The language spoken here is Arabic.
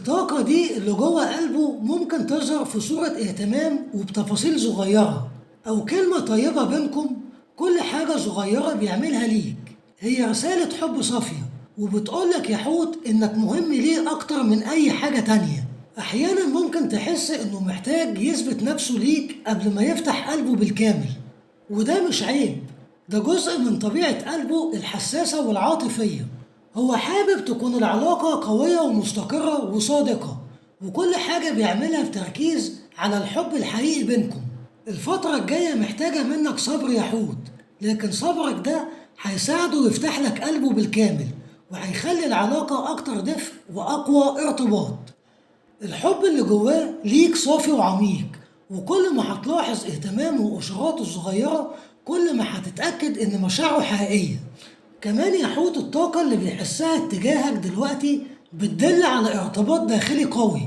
الطاقة دي اللي جوه قلبه ممكن تظهر في صورة اهتمام وبتفاصيل صغيرة، أو كلمة طيبة بينكم. كل حاجة صغيرة بيعملها ليك هي رسالة حب صافية، وبتقولك يا حوت إنك مهم ليه أكتر من أي حاجة تانية. أحيانا ممكن تحس إنه محتاج يثبت نفسه ليك قبل ما يفتح قلبه بالكامل، وده مش عيب، ده جزء من طبيعة قلبه الحساسة والعاطفية. هو حابب تكون العلاقة قوية ومستقرة وصادقة، وكل حاجة بيعملها بتركيز على الحب الحقيقي بينكم. الفترة الجاية محتاجة منك صبر يا حوت، لكن صبرك ده هيساعده يفتح لك قلبه بالكامل، وهيخلي العلاقة أكتر دفء وأقوى ارتباط. الحب اللي جواه ليك صافي وعميق، وكل ما هتلاحظ اهتمامه وإشاراته الصغيرة كل ما هتتأكد إن مشاعره حقيقية. كمان يا حوت الطاقة اللي بيحسها اتجاهك دلوقتي بتدل على ارتباط داخلي قوي،